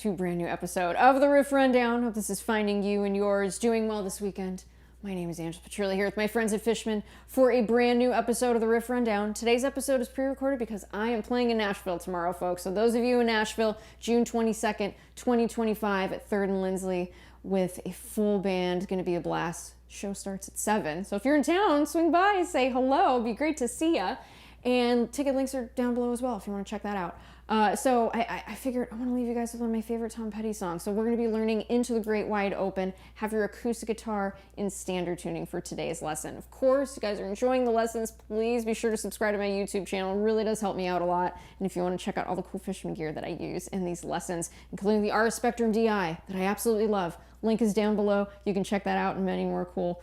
to a brand new episode of the Riff Rundown. Hope this is finding you and yours doing well this weekend. My name is Petrilli here with my friends at Fishman for a brand new episode of the Riff Rundown. Today's episode is pre-recorded because I am playing in Nashville tomorrow, folks. So those of you in Nashville, June 22nd, 2025 at 3rd and Lindsley with a full band. Going to be a blast. Show starts at 7. So if you're in town, swing by, say hello. It'd be great to see ya. And ticket links are down below as well if you want to check that out. So I figured I want to leave you guys with one of my favorite Tom Petty songs. So we're going to be learning Into the Great Wide Open. Have your acoustic guitar in standard tuning for today's lesson. Of course, you guys are enjoying the lessons. Please be sure to subscribe to my YouTube channel. It really does help me out a lot. And if you want to check out all the cool Fishman gear that I use in these lessons, including the RS Spectrum DI that I absolutely love, link is down below. You can check that out and many more cool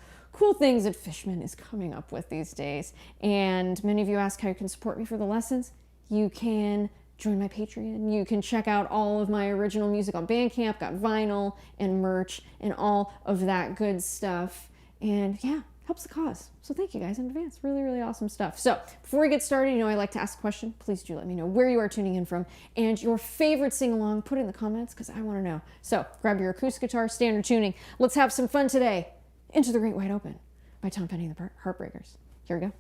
things that Fishman is coming up with these days. And many of you ask how you can support me for the lessons. You can join my Patreon. You can check out all of my original music on Bandcamp, got vinyl and merch and all of that good stuff. And yeah, helps the cause. So thank you guys in advance. Really, really awesome stuff. So before we get started, you know I like to ask a question. Please do let me know where you are tuning in from and your favorite sing-along. Put it in the comments because I want to know. So grab your acoustic guitar, standard tuning. Let's have some fun today. Into the Great Wide Open by Tom Petty and the Heartbreakers. Here we go.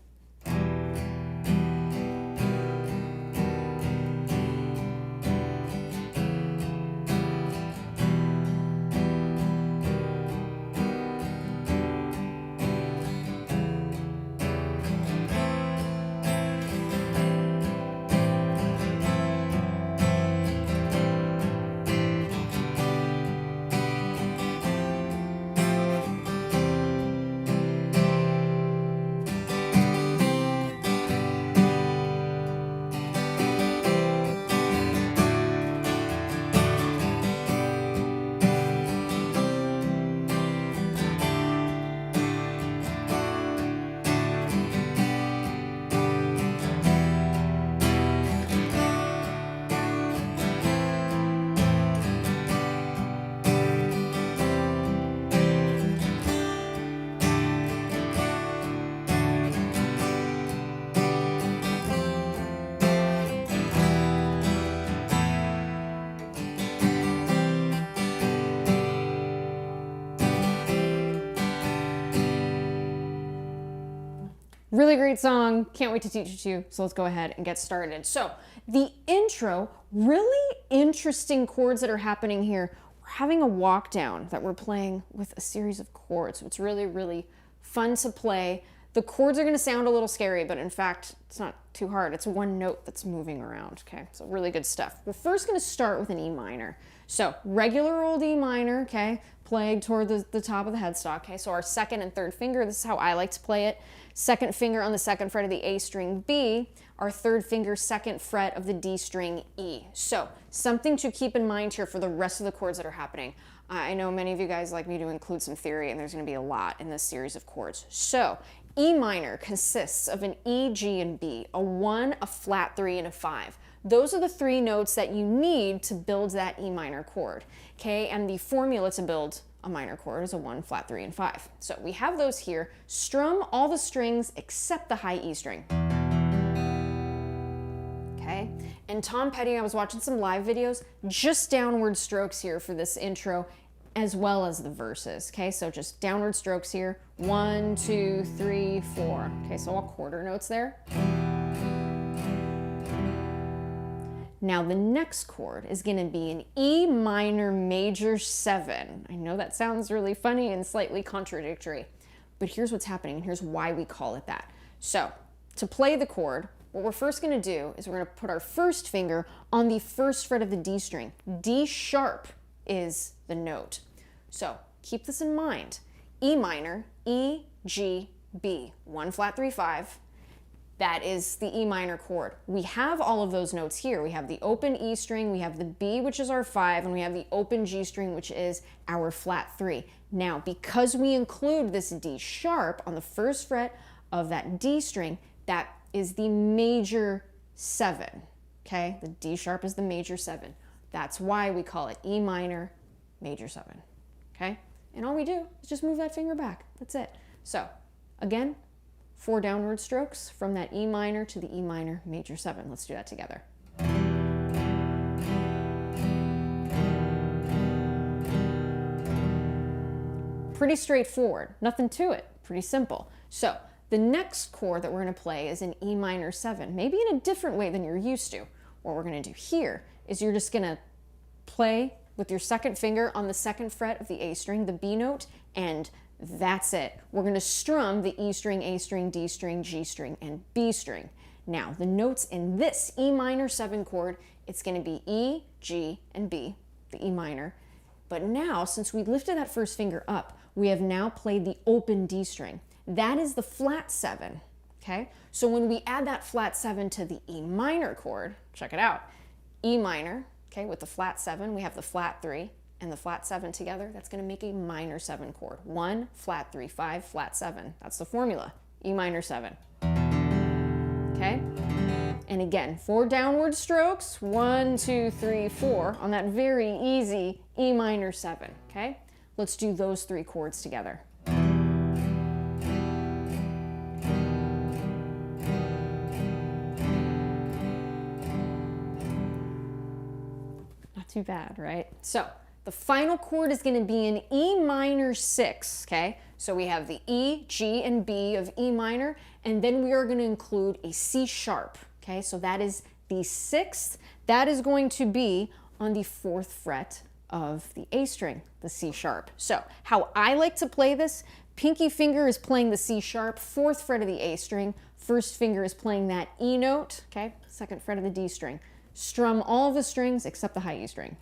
Really great song. Can't wait to teach it to you. So let's go ahead and get started. So the intro, really interesting chords that are happening here. We're having a walk down that we're playing with a series of chords. So it's really, really fun to play. The chords are going to sound a little scary, but in fact, it's not too hard. It's one note that's moving around. Okay, so really good stuff. We're first going to start with an E minor. So regular old E minor, okay, played toward the top of the headstock. Okay, so our second and third finger, this is how I like to play it. Second finger on the second fret of the A string B, our third finger, second fret of the D string E. So something to keep in mind here for the rest of the chords that are happening. I know many of you guys like me to include some theory, and there's going to be a lot in this series of chords. So E minor consists of an E, G, and B, a 1, a flat 3, and a 5. Those are the 3 notes that you need to build that E minor chord, okay? And the formula to build a minor chord is a 1, flat 3, and 5. So we have those here. Strum all the strings except the high E string. Okay? And Tom Petty, I was watching some live videos, just downward strokes here for this intro, as well as the verses. Okay, so just downward strokes here. 1, 2, 3, 4. Okay, so all quarter notes there. Now the next chord is going to be an E minor major 7. I know that sounds really funny and slightly contradictory, but here's what's happening and here's why we call it that. So to play the chord, what we're first going to do is we're going to put our first finger on the first fret of the D string. D sharp is the note. So keep this in mind. E minor, E, G, B. 1, flat 3, 5. That is the E minor chord. We have all of those notes here. We have the open E string, we have the B, which is our 5, and we have the open G string, which is our flat 3. Now, because we include this D sharp on the first fret of that D string, that is the major 7, okay? The D sharp is the major 7. That's why we call it E minor major 7, okay? And all we do is just move that finger back. That's it. So, again, 4 downward strokes from that E minor to the E minor major 7. Let's do that together. Pretty straightforward, nothing to it, pretty simple. So the next chord that we're gonna play is an E minor 7, maybe in a different way than you're used to. What we're gonna do here is you're just gonna play with your second finger on the second fret of the A string, the B note, and that's it. We're gonna strum the E string, A string, D string, G string, and B string. Now, the notes in this E minor 7 chord, it's gonna be E, G, and B, the E minor. But now, since we lifted that first finger up, we have now played the open D string. That is the flat 7, okay? So when we add that flat 7 to the E minor chord, check it out, E minor, okay, with the flat 7, we have the flat 3 and the flat 7 together. That's gonna make a minor 7 chord. 1, flat 3, 5, flat 7. That's the formula, E minor 7. Okay? And again, 4 downward strokes, 1, 2, 3, 4, on that very easy E minor 7, okay? Let's do those 3 chords together. Not too bad, right? So the final chord is going to be an E minor 6, okay? So we have the E, G, and B of E minor, and then we are going to include a C sharp, okay? So that is the 6th. That is going to be on the 4th fret of the A string, the C sharp. So how I like to play this, pinky finger is playing the C sharp, 4th fret of the A string, first finger is playing that E note, okay? 2nd fret of the D string. Strum all of the strings except the high E string.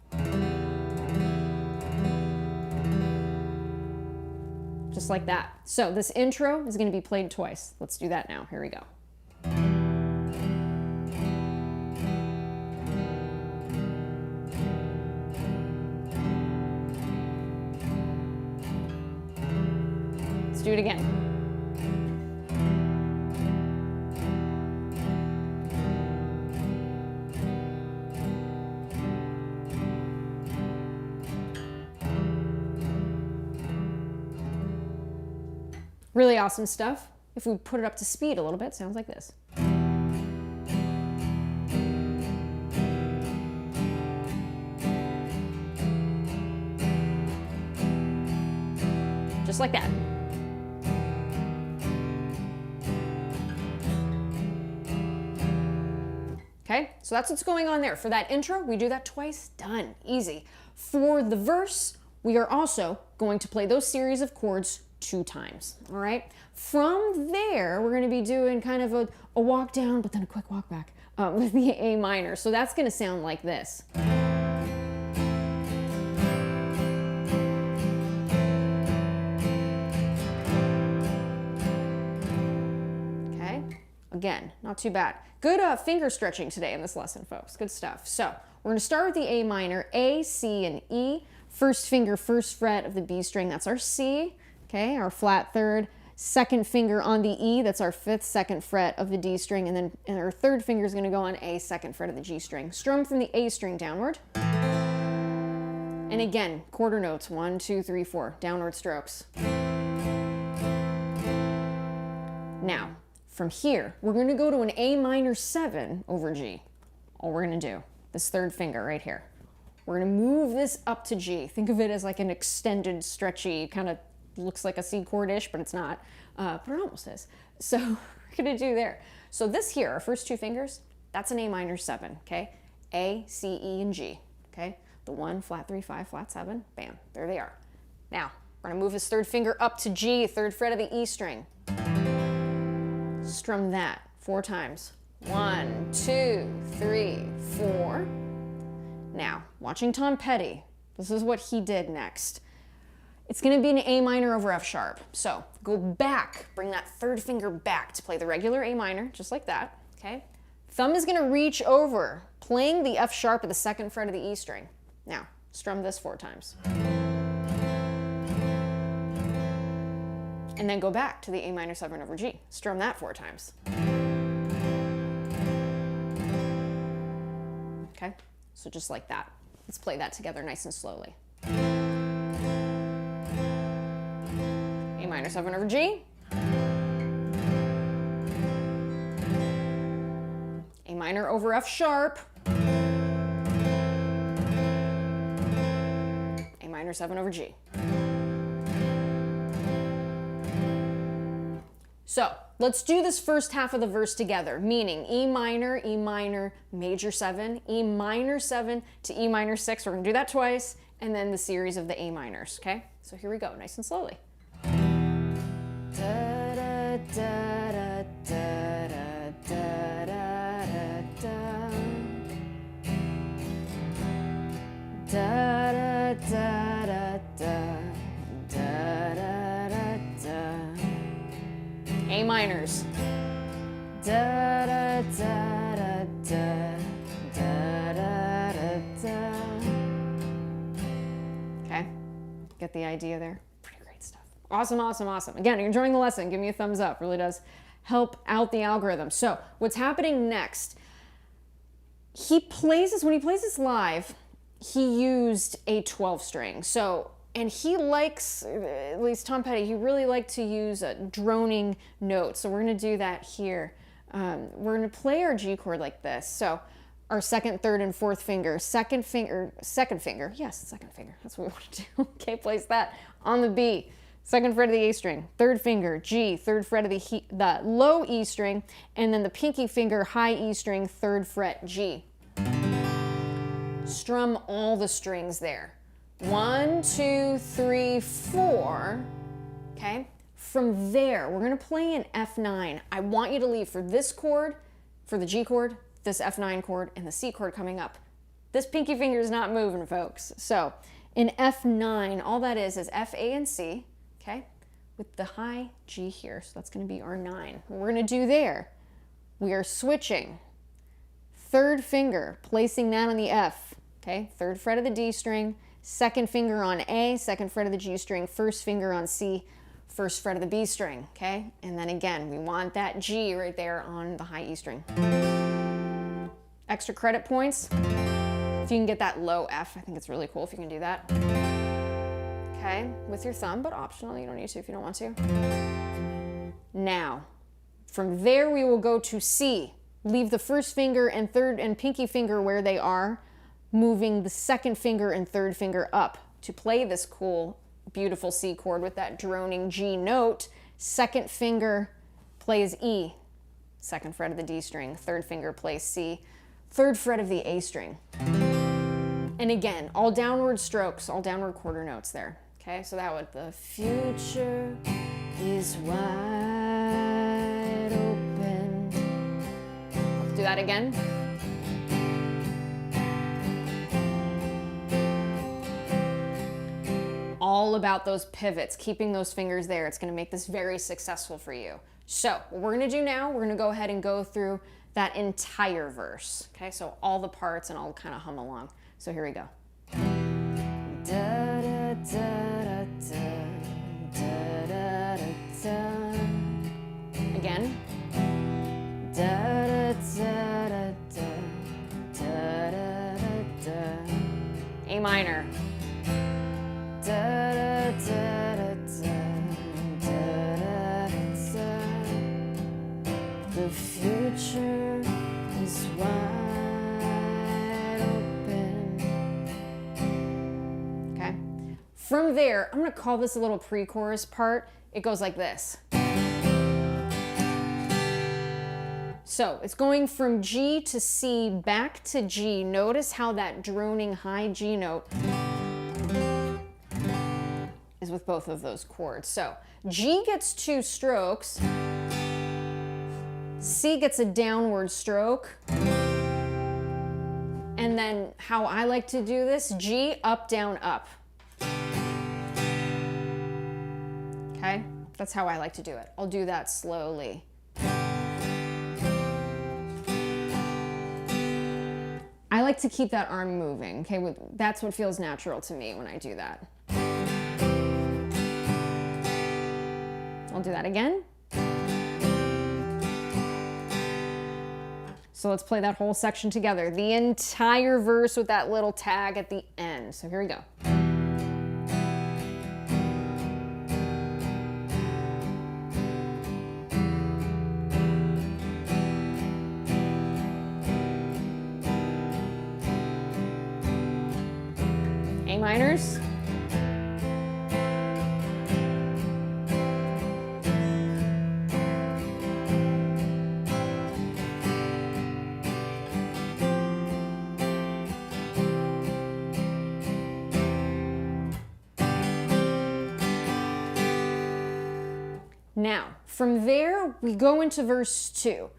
Just like that. So this intro is going to be played twice. Let's do that now. Here we go. Let's do it again. Really awesome stuff. If we put it up to speed a little bit, sounds like this. Just like that. Okay, so that's what's going on there. For that intro, we do that twice, done, easy. For the verse, we are also going to play those series of chords 2 times, all right? From there, we're gonna be doing kind of a walk down, but then a quick walk back with the A minor. So that's gonna sound like this. Okay, again, not too bad. Good finger stretching today in this lesson, folks, good stuff. So we're gonna start with the A minor, A, C, and E. First finger, first fret of the B string, that's our C. Okay, our flat 3rd, 2nd finger on the E, that's our 5th, 2nd fret of the D string, and then our 3rd finger is going to go on A, 2nd fret of the G string. Strum from the A string downward. And again, quarter notes, 1, 2, 3, 4, downward strokes. Now, from here, we're going to go to an A minor 7 over G. All we're going to do, this 3rd finger right here. We're going to move this up to G. Think of it as like an extended, stretchy kind of looks like a C chord-ish, but it's not, but it almost is. So we're gonna do there. So this here, our first 2 fingers, that's an A minor 7, okay? A, C, E, and G, okay? The 1, flat 3, 5, flat 7, bam, there they are. Now, we're gonna move this 3rd finger up to G, 3rd fret of the E string. Strum that 4 times. 1, 2, 3, 4. Now, watching Tom Petty, this is what he did next. It's going to be an A minor over F sharp. So go back, bring that 3rd finger back to play the regular A minor, just like that, okay? Thumb is going to reach over, playing the F sharp at the 2nd fret of the E string. Now, strum this 4 times. And then go back to the A minor 7 over G. Strum that 4 times. Okay, so just like that. Let's play that together nice and slowly. A minor 7 over G. A minor over F sharp. A minor 7 over G. So let's do this first half of the verse together, meaning E minor, major 7, E minor 7 to E minor 6. We're gonna do that twice, and then the series of the A minors, okay? So here we go, nice and slowly. Da, da, da, da, da, da, da, da, da, da, da, da, da. A minors. Da, da, da, da, da, da, da, da, da. Okay, get the idea there? Pretty great stuff. Awesome, awesome, awesome. Again, you're enjoying the lesson, give me a thumbs up. Really does help out the algorithm. So what's happening next, when he plays this live, he used a 12 string. So, and he likes, at least Tom Petty, he really liked to use a droning note. So we're gonna do that here. We're gonna play our G chord like this. So our second, third, and fourth finger, second finger, yes, second finger, that's what we wanna do. Okay, place that on the B. Second fret of the A string, third finger, G, third fret of the low E string, and then the pinky finger, high E string, third fret, G. Strum all the strings there. 1, 2, 3, 4, okay? From there, we're gonna play an F9. I want you to leave for this chord, for the G chord, this F9 chord, and the C chord coming up. This pinky finger is not moving, folks. So in F9, all that is F, A, and C, okay? With the high G here, so that's gonna be our 9. What we're gonna do there, we are switching. Third finger, placing that on the F, okay? Third fret of the D string, second finger on A, second fret of the G string, first finger on C, first fret of the B string, okay? And then again, we want that G right there on the high E string. Extra credit points. If you can get that low F, I think it's really cool if you can do that. Okay, with your thumb, but optional, you don't need to if you don't want to. Now, from there we will go to C. Leave the first finger and third and pinky finger where they are, moving the second finger and third finger up to play this cool, beautiful C chord with that droning G note. Second finger plays E, second fret of the D string, third finger plays C, third fret of the A string. And again, all downward strokes, all downward quarter notes there. Okay, so that would, the future is wide open. Let's do that again. All about those pivots, keeping those fingers there. It's gonna make this very successful for you. So what we're gonna do now, we're gonna go ahead and go through that entire verse. Okay, so all the parts, and I'll kind of hum along. So here we go. Da, da, da, da, da, da, da, da. Again. Da, da, da, da, da, da, da, da. A minor. Da, da, da, da, da, da, da. The future is wide open. Okay. From there, I'm going to call this a little pre-chorus part. It goes like this. So it's going from G to C back to G. Notice how that droning high G note is with both of those chords. So G gets 2 strokes, C gets a downward stroke, and then how I like to do this, G, up, down, up. Okay, that's how I like to do it. I'll do that slowly. I like to keep that arm moving, okay? That's what feels natural to me when I do that. I'll do that again. So let's play that whole section together. The entire verse with that little tag at the end. So here we go. A minors. Now, from there, we go into verse 2.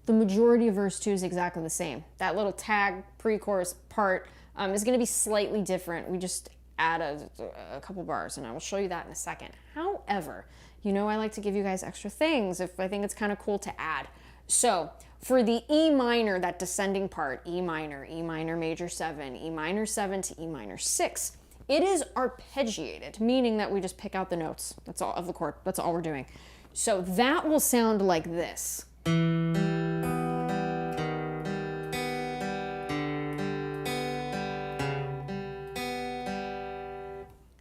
The majority of verse 2 is exactly the same. That little tag pre-chorus part is going to be slightly different. We just add a couple bars, and I will show you that in a second. However, you know I like to give you guys extra things if I think it's kind of cool to add. So for the E minor, that descending part, E minor major 7, E minor 7 to E minor 6, it is arpeggiated, meaning that we just pick out the notes. That's all of the chord. That's all we're doing. So that will sound like this.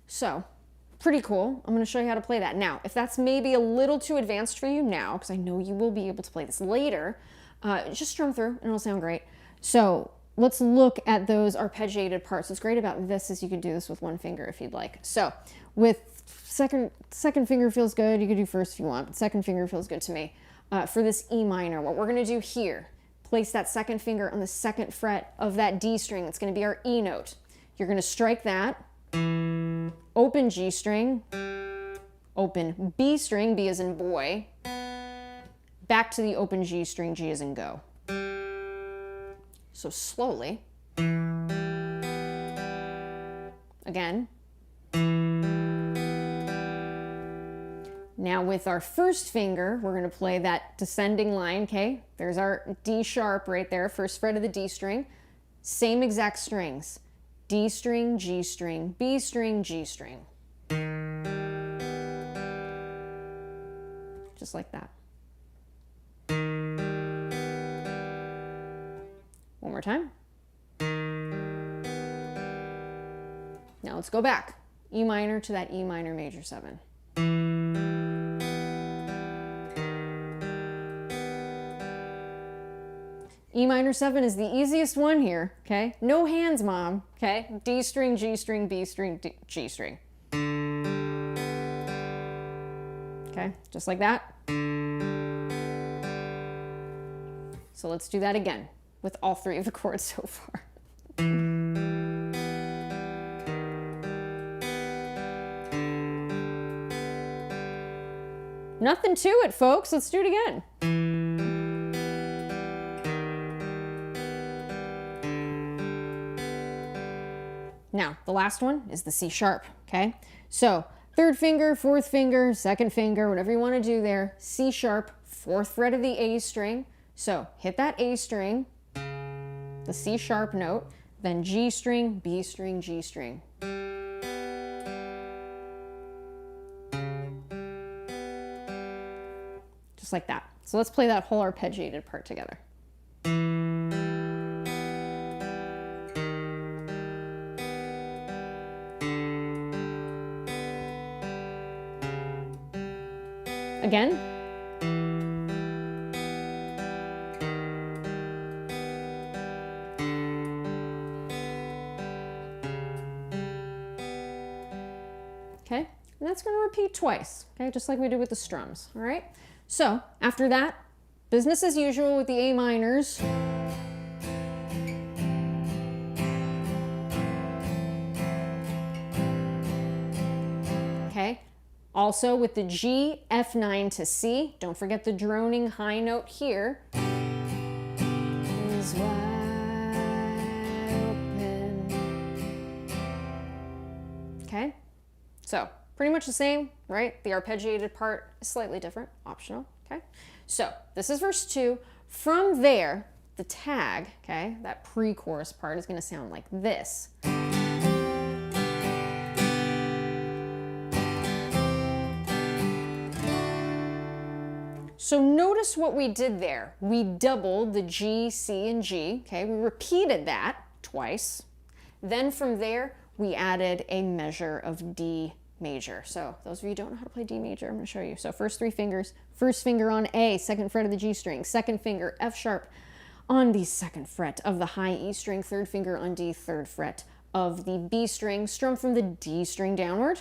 So, pretty cool. I'm going to show you how to play that. Now, if that's maybe a little too advanced for you now, because I know you will be able to play this later, just strum through and it'll sound great. So, let's look at those arpeggiated parts. What's great about this is you can do this with one finger if you'd like. So, with second finger feels good. You could do first if you want, but second finger feels good to me. For this E minor, what we're going to do here, place that second finger on the second fret of that D string. It's going to be our E note. You're going to strike that. Open G string, open B string, B as in boy, back to the open G string, G as in go. So slowly. Again. Now with our first finger, we're going to play that descending line, okay? There's our D sharp right there, first fret of the D string. Same exact strings. D string, G string, B string, G string. Just like that. One more time. Now let's go back. E minor to that E minor major 7. E minor 7 is the easiest one here, okay? No hands, mom, okay? D string, G string, B string, G string. Okay, just like that. So let's do that again with all 3 of the chords so far. Nothing to it, folks. Let's do it again. Now, the last one is the C sharp, okay? So, third finger, fourth finger, second finger, whatever you want to do there, C sharp, 4th fret of the A string. So, hit that A string, the C sharp note, then G string, B string, G string. Just like that. So let's play that whole arpeggiated part together. Again. Okay, and that's going to repeat twice, okay, just like we did with the strums, all right? So, after that, business as usual with the A minors. Okay, also with the G, F9 to C, don't forget the droning high note here. Is wide open. Okay, so pretty much the same, right? The arpeggiated part is slightly different, optional, okay? So this is verse 2. From there, the tag, okay, that pre-chorus part is gonna sound like this. So notice what we did there. We doubled the G, C, and G, okay? We repeated that twice. Then from there, we added a measure of D major. So those of you who don't know how to play D major, I'm going to show you. So first 3 fingers, first finger on A, second fret of the G string, second finger F sharp on the second fret of the high E string, third finger on D, third fret of the B string, strum from the D string downward.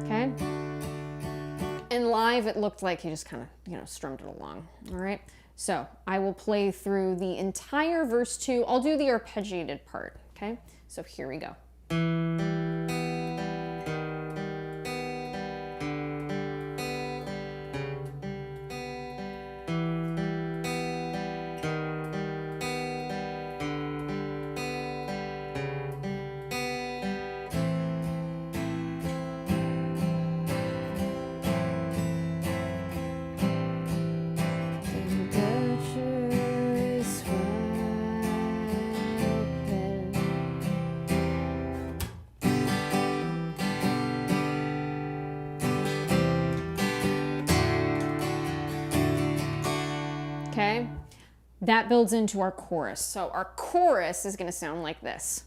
Okay? And live, it looked like he just kind of, strummed it along. All right? So I will play through the entire verse 2. I'll do the arpeggiated part. Okay? So here we go. okay? That builds into our chorus. So our chorus is gonna sound like this.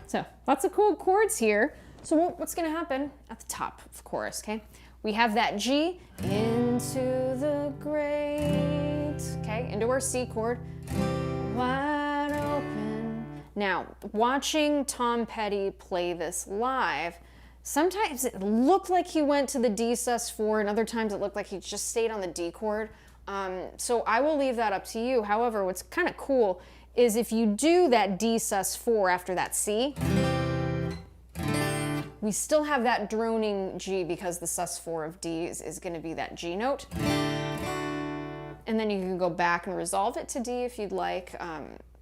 So lots of cool chords here. So what's gonna happen at the top of chorus, okay? We have that G into the great, okay, into our C chord, wide open. Now, watching Tom Petty play this live, sometimes it looked like he went to the D sus4, and other times it looked like he just stayed on the D chord. So I will leave that up to you. However, what's kind of cool is if you do that D sus4 after that C, we still have that droning G because the sus4 of D is going to be that G note. And then you can go back and resolve it to D if you'd like.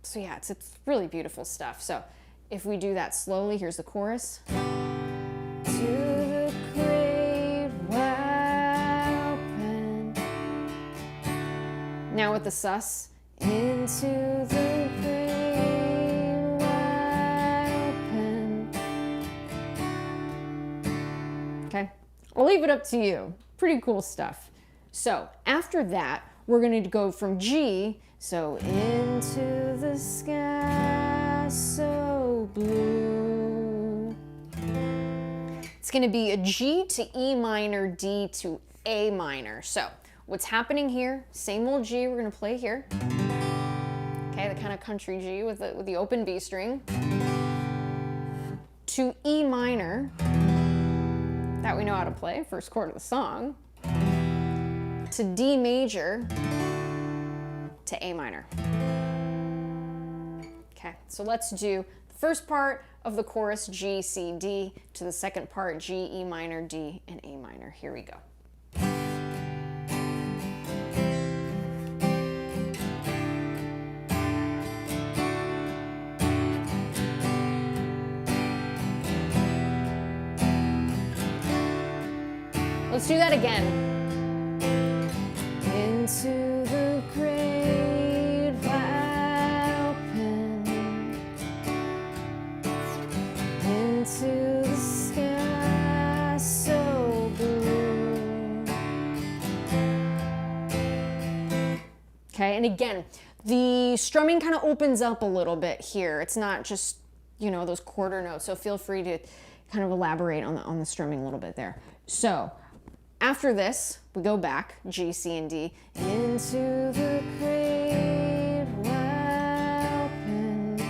So yeah, it's really beautiful stuff. So if we do that slowly, here's the chorus. To the great wide open. Now with the sus, into the great wide open. Okay, I'll leave it up to you. Pretty cool stuff. So after that, we're going to go from G, so into the sky so blue. It's going to be a G to E minor, D to A minor. So what's happening here, same old G we're going to play here. Okay, the kind of country G with the open B string. To E minor, that we know how to play, first chord of the song. To D major, to A minor. Okay, so let's do the first part of the chorus, G, C, D, to the second part, G, E minor, D, and A minor. Here we go. Let's do that again. Into the great wide open. Into the sky so blue. Okay, and again, the strumming kind of opens up a little bit here. It's not just, you know, those quarter notes, so feel free to kind of elaborate on the strumming a little bit there. So after this, we go back, G, C, and D, into the great wide open.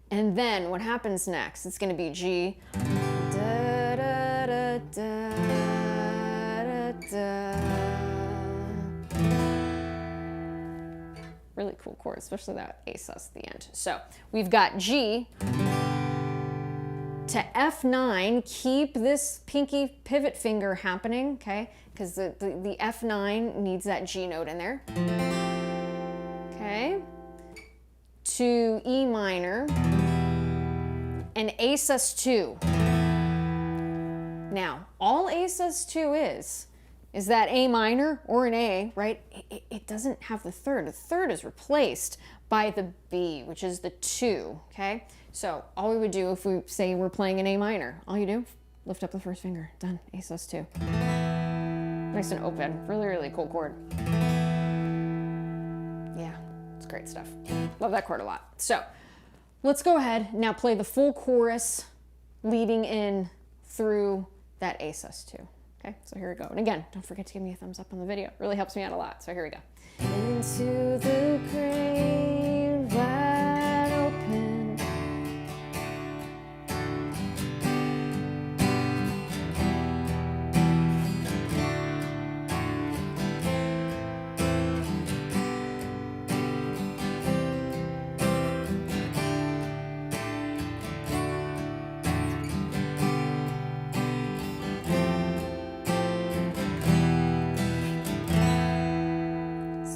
And then what happens next? It's going to be G, da, da, da, da, da, da. Really cool chord, especially that A sus at the end. So we've got G to F9, keep this pinky pivot finger happening, okay? Because the F9 needs that G note in there. Okay. To E minor and A sus2. Now, all A sus2 is that A minor or an A, right? It doesn't have the third. The third is replaced by the B, which is the 2, okay? So all we would do if we say we're playing an A minor, all you do, lift up the first finger, done, A sus2. Nice and open, really, really cool chord. Yeah, it's great stuff. Love that chord a lot. So let's go ahead, now play the full chorus leading in through that A sus2. Okay, so here we go. And again, don't forget to give me a thumbs up on the video. It really helps me out a lot. So here we go. Into the great wide open.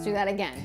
do that again.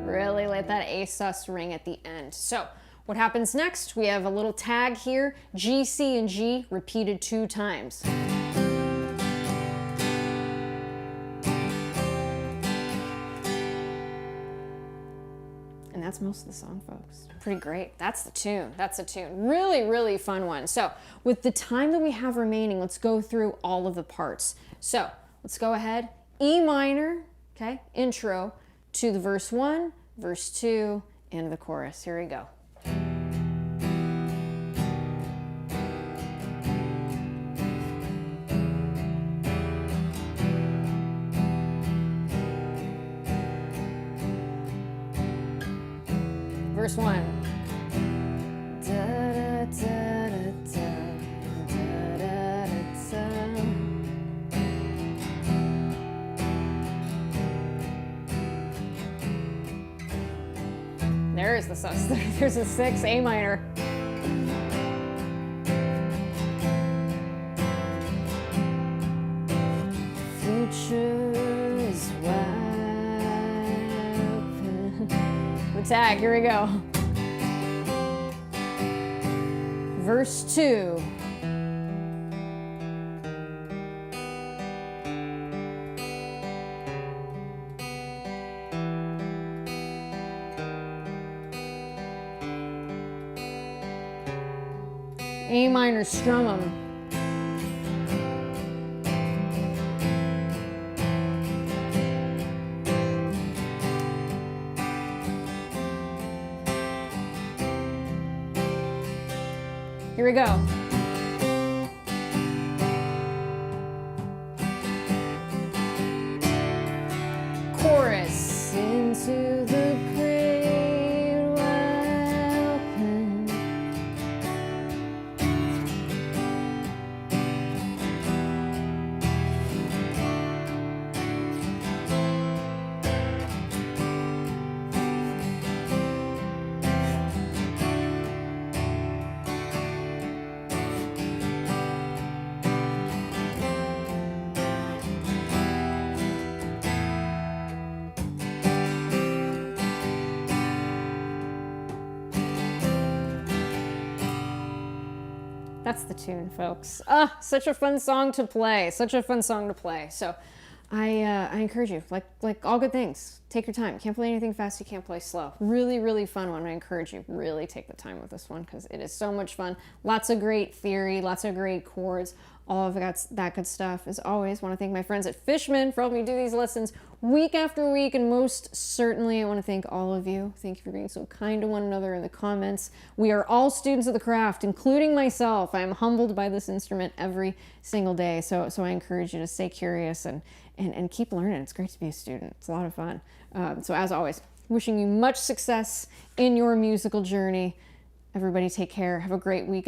Really let that A sus ring at the end. So what happens next? We have a little tag here, G, C, and G repeated 2 times. And that's most of the song, folks. Pretty great. That's the tune. That's the tune. Really, really fun one. So with the time that we have remaining, let's go through all of the parts. So let's go ahead. E minor, okay, intro to the verse 1, verse 2, and the chorus. Here we go. Verse 1. Da, da, da, da, da, da, da, da. There's the sus. There's a 6, A minor. Future is wide open. The tag, here we go. Verse 2. A minor, strum 'em. Here we go. Chorus. Into the great wide open. That's the tune, folks. Such a fun song to play. Such a fun song to play. So I encourage you, like all good things, take your time. You can't play anything fast, you can't play slow. Really, really fun one. I encourage you, really take the time with this one because it is so much fun. Lots of great theory, lots of great chords, all of that good stuff. As always, want to thank my friends at Fishman for helping me do these lessons week after week, and most certainly I want to thank all of you. Thank you for being so kind to one another in the comments. We are all students of the craft, including myself. I am humbled by this instrument every single day, so I encourage you to stay curious and keep learning. It's great to be a student. It's a lot of fun. So as always, wishing you much success in your musical journey. Everybody take care. Have a great weekend.